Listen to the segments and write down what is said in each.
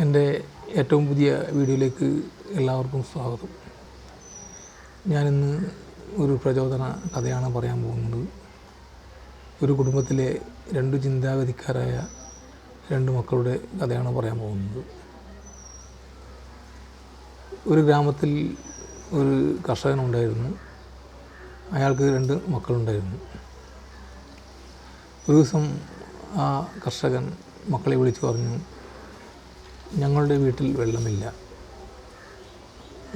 എൻ്റെ ഏറ്റവും പുതിയ വീഡിയോയിലേക്ക് എല്ലാവർക്കും സ്വാഗതം. ഞാനിന്ന് ഒരു പ്രചോദന കഥയാണ് പറയാൻ പോകുന്നത്. ഒരു കുടുംബത്തിലെ രണ്ട് ചിന്താഗതിക്കാരായ രണ്ട് മക്കളുടെ കഥയാണ് പറയാൻ പോകുന്നത്. ഒരു ഗ്രാമത്തിൽ ഒരു കർഷകനുണ്ടായിരുന്നു. അയാൾക്ക് രണ്ട് മക്കളുണ്ടായിരുന്നു. ഒരു ദിവസം ആ കർഷകൻ മക്കളെ വിളിച്ചു പറഞ്ഞു, ഞങ്ങളുടെ വീട്ടിൽ വെള്ളമില്ല.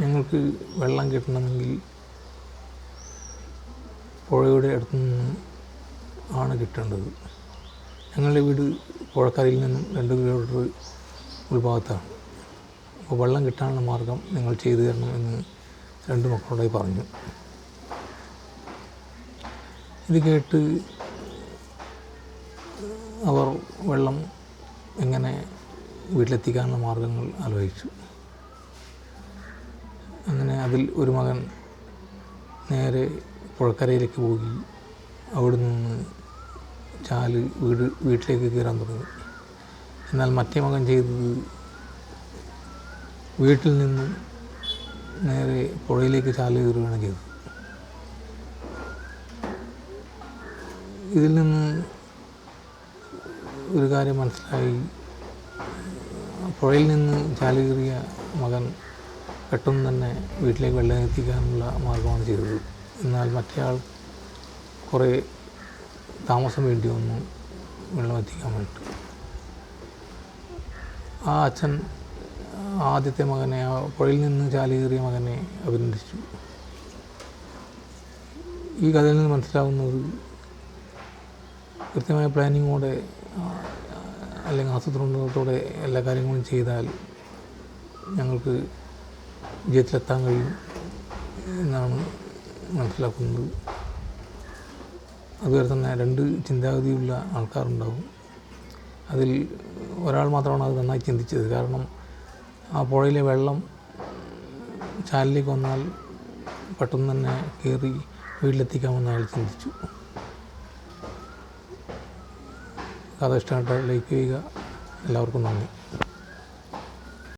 ഞങ്ങൾക്ക് വെള്ളം കിട്ടണമെങ്കിൽ പുഴയുടെ അടുത്തു നിന്ന് ആണ് കിട്ടേണ്ടത്. ഞങ്ങളുടെ വീട് പുഴക്കരയിൽ നിന്നും 2 കിലോമീറ്റർ ഉൾഭാഗത്താണ്. അപ്പോൾ വെള്ളം കിട്ടാനുള്ള മാർഗം നിങ്ങൾ ചെയ്തു തരണം എന്ന് രണ്ട് മക്കളോടായി പറഞ്ഞു. ഇത് കേട്ട് അവർ വെള്ളം എങ്ങനെ വീട്ടിലെത്തിക്കാനുള്ള മാർഗങ്ങൾ ആലോചിച്ചു. അങ്ങനെ അതിൽ ഒരു മകൻ നേരെ പുഴക്കരയിലേക്ക് പോയി അവിടെ നിന്ന് ചാല് വീട്ടിലേക്ക് കയറാൻ തുടങ്ങി. എന്നാൽ മറ്റേ മകൻ ചെയ്തത് വീട്ടിൽ നിന്ന് നേരെ പുഴയിലേക്ക് ചാല് കയറുകയാണ് ചെയ്തത്. ഇതിൽ നിന്ന് ഒരു കാര്യം മനസ്സിലായി. പുഴയിൽ നിന്ന് ചാല് കയറിയ മകൻ പെട്ടെന്ന് തന്നെ വീട്ടിലേക്ക് വെള്ളം എത്തിക്കാനുള്ള മാർഗമാണ് ചെയ്തത്. എന്നാൽ മറ്റേയാൾ കുറേ താമസം വേണ്ടി വന്നു വെള്ളം എത്തിക്കാൻ വേണ്ടി. ആ അച്ഛൻ ആദ്യത്തെ മകനെ, ആ പുഴയിൽ നിന്ന് ചാല് കയറിയ മകനെ അഭിനന്ദിച്ചു. ഈ കഥയിൽ നിന്ന് മനസ്സിലാവുന്നത്, കൃത്യമായ പ്ലാനിങ്ങോടെ അല്ലെങ്കിൽ ആസൂത്രണത്തോടെ എല്ലാ കാര്യങ്ങളും ചെയ്താൽ ഞങ്ങൾക്ക് വിജയത്തിലെത്താൻ കഴിയും എന്നാണ് മനസ്സിലാക്കുന്നത്. അതുപോലെ തന്നെ രണ്ട് ചിന്താഗതിയുള്ള ആൾക്കാരുണ്ടാവും. അതിൽ ഒരാൾ മാത്രമാണ് അത് നന്നായി ചിന്തിച്ചത്. കാരണം ആ പുഴയിലെ വെള്ളം ചാലിലേക്ക് വന്നാൽ പെട്ടെന്ന് തന്നെ കയറി വീട്ടിലെത്തിക്കാമെന്ന് അയാൾ ചിന്തിച്ചു. കഥ ഇഷ്ടമായിട്ട് ലൈക്ക് ചെയ്യുക. എല്ലാവർക്കും നന്ദി.